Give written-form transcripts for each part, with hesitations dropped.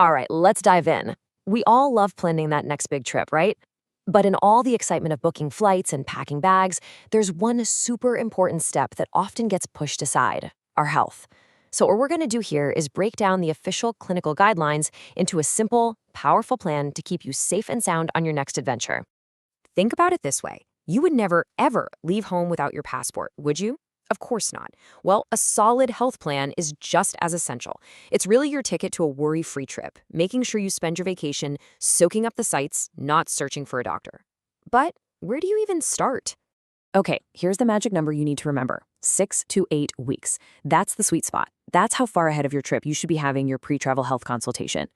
All right, let's dive in. We all love planning that next big trip, right? But in all the excitement of booking flights and packing bags, there's one super important step that often gets pushed aside: our health. So, what we're going to do here is break down the official clinical guidelines into a simple, powerful plan to keep you safe and sound on your next adventure. Think about it this way: you would never, ever leave home without your passport, would you? Of course not. Well, a solid health plan is just as essential. It's really your ticket to a worry free trip, making sure you spend your vacation soaking up the sights, not searching for a doctor. But where do you even start? Okay, here's the magic number you need to remember: 6 to 8 weeks. That's the sweet spot. That's how far ahead of your trip you should be having your pre travel health consultation.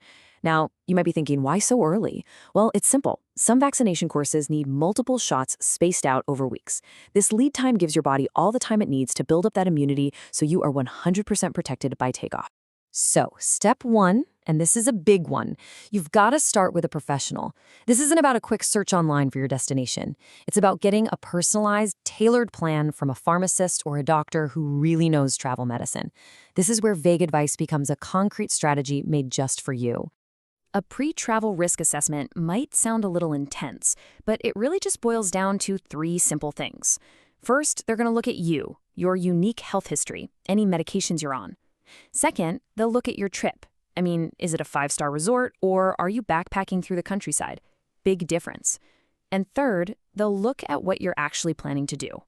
Now, you might be thinking, why so early? Well, it's simple. Some vaccination courses need multiple shots spaced out over weeks. This lead time gives your body all the time it needs to build up that immunity so you are 100% protected by takeoff. So, step one, and this is a big one, you've got to start with a professional. This isn't about a quick search online for your destination. It's about getting a personalized, tailored plan from a pharmacist or a doctor who really knows travel medicine. This is where vague advice becomes a concrete strategy made just for you. A pre-travel risk assessment might sound a little intense, but it really just boils down to three simple things. First, they're going to look at you, your unique health history, any medications you're on. Second, they'll look at your trip. I mean, is it a five-star resort or are you backpacking through the countryside? Big difference. And third, they'll look at what you're actually planning to do.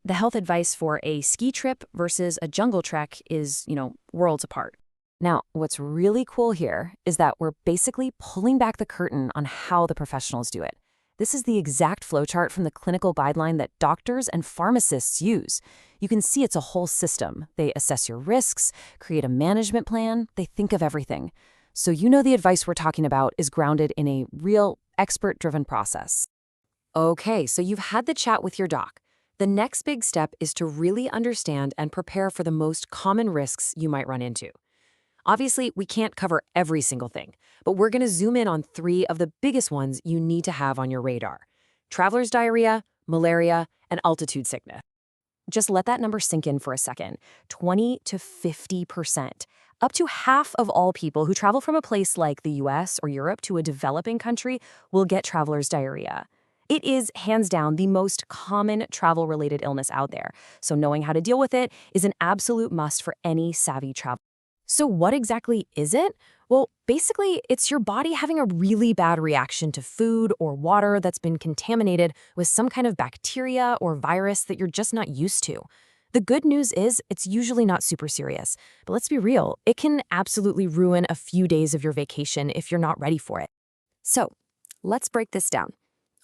The health advice for a ski trip versus a jungle trek is, worlds apart. Now, what's really cool here is that we're basically pulling back the curtain on how the professionals do it. This is the exact flowchart from the clinical guideline that doctors and pharmacists use. You can see it's a whole system. They assess your risks, create a management plan, they think of everything. So the advice we're talking about is grounded in a real expert-driven process. Okay, so you've had the chat with your doc. The next big step is to really understand and prepare for the most common risks you might run into. Obviously, we can't cover every single thing, but we're going to zoom in on three of the biggest ones you need to have on your radar: traveler's diarrhea, malaria, and altitude sickness. Just let that number sink in for a second. 20 to 50%. Up to half of all people who travel from a place like the US or Europe to a developing country will get traveler's diarrhea. It is, hands down, the most common travel-related illness out there, so knowing how to deal with it is an absolute must for any savvy traveler. So what exactly is it? Well, basically, it's your body having a really bad reaction to food or water that's been contaminated with some kind of bacteria or virus that you're just not used to. The good news is it's usually not super serious, but let's be real, it can absolutely ruin a few days of your vacation if you're not ready for it. So let's break this down.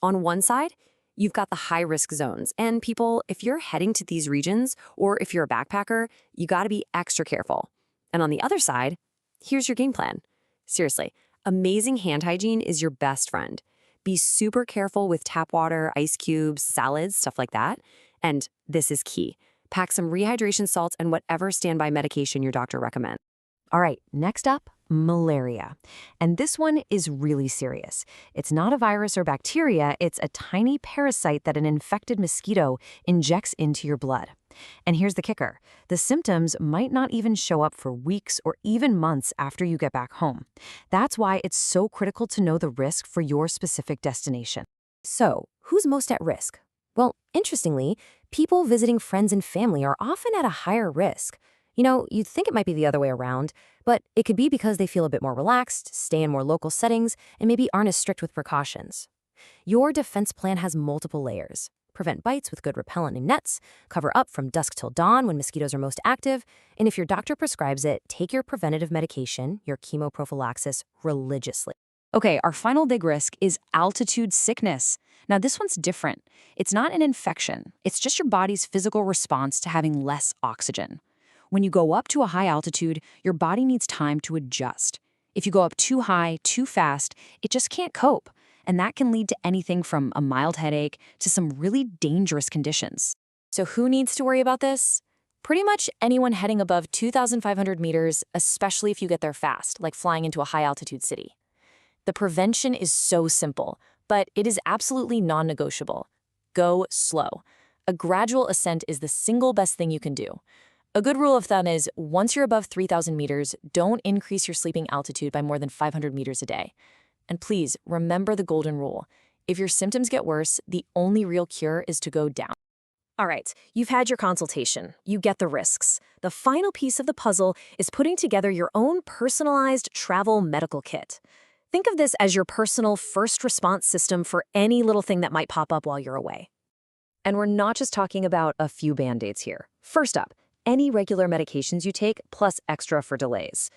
On one side, you've got the high-risk zones, and people, if you're heading to these regions or if you're a backpacker, you gotta be extra careful. And on the other side, here's your game plan. Seriously, amazing hand hygiene is your best friend. Be super careful with tap water, ice cubes, salads, stuff like that. And this is key: pack some rehydration salts and whatever standby medication your doctor recommends. All right, next up, malaria. And this one is really serious. It's not a virus or bacteria, it's a tiny parasite that an infected mosquito injects into your blood. And here's the kicker: the symptoms might not even show up for weeks or even months after you get back home. That's why it's so critical to know the risk for your specific destination. So, who's most at risk? Well, interestingly, people visiting friends and family are often at a higher risk. You'd think it might be the other way around, but it could be because they feel a bit more relaxed, stay in more local settings, and maybe aren't as strict with precautions. Your defense plan has multiple layers. Prevent bites with good repellent and nets, cover up from dusk till dawn when mosquitoes are most active, and if your doctor prescribes it, take your preventative medication, your chemoprophylaxis, religiously. Okay, our final big risk is altitude sickness. Now, this one's different. It's not an infection. It's just your body's physical response to having less oxygen. When you go up to a high altitude, your body needs time to adjust. If you go up too high, too fast, it just can't cope. And that can lead to anything from a mild headache to some really dangerous conditions. So who needs to worry about this? Pretty much anyone heading above 2,500 meters, especially if you get there fast, like flying into a high-altitude city. The prevention is so simple, but it is absolutely non-negotiable. Go slow. A gradual ascent is the single best thing you can do. A good rule of thumb is once you're above 3,000 meters, don't increase your sleeping altitude by more than 500 meters a day. And please remember the golden rule. If your symptoms get worse, the only real cure is to go down. All right, you've had your consultation. You get the risks. The final piece of the puzzle is putting together your own personalized travel medical kit. Think of this as your personal first response system for any little thing that might pop up while you're away. And we're not just talking about a few band-aids here. First up, any regular medications you take plus extra for delays.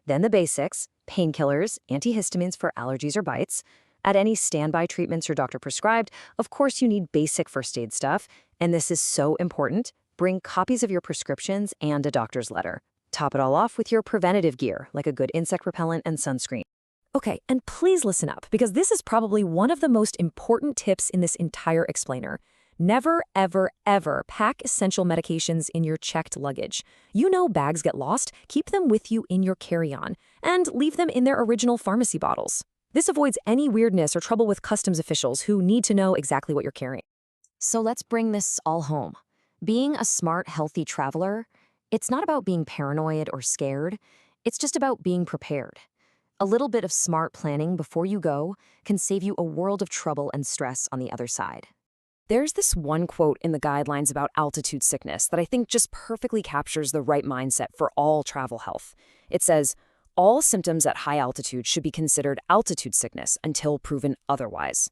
Then the basics, painkillers, antihistamines for allergies or bites. At any standby treatments your doctor prescribed, of course you need basic first aid stuff, and this is so important. Bring copies of your prescriptions and a doctor's letter. Top it all off with your preventative gear, like a good insect repellent and sunscreen. Okay, and please listen up, because this is probably one of the most important tips in this entire explainer. Never, ever, ever pack essential medications in your checked luggage. You know bags get lost, keep them with you in your carry-on, and leave them in their original pharmacy bottles. This avoids any weirdness or trouble with customs officials who need to know exactly what you're carrying. So let's bring this all home. Being a smart, healthy traveler, it's not about being paranoid or scared. It's just about being prepared. A little bit of smart planning before you go can save you a world of trouble and stress on the other side. There's this one quote in the guidelines about altitude sickness that I think just perfectly captures the right mindset for all travel health. It says, all symptoms at high altitude should be considered altitude sickness until proven otherwise.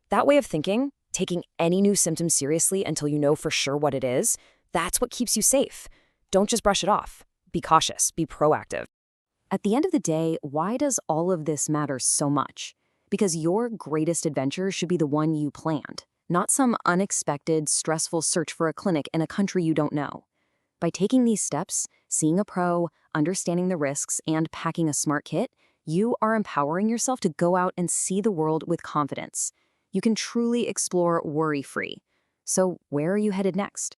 That way of thinking, taking any new symptom seriously until you know for sure what it is, that's what keeps you safe. Don't just brush it off. Be cautious, be proactive. At the end of the day, why does all of this matter so much? Because your greatest adventure should be the one you planned, not some unexpected, stressful search for a clinic in a country you don't know. By taking these steps, seeing a pro, understanding the risks, and packing a smart kit, you are empowering yourself to go out and see the world with confidence. You can truly explore worry-free. So where are you headed next?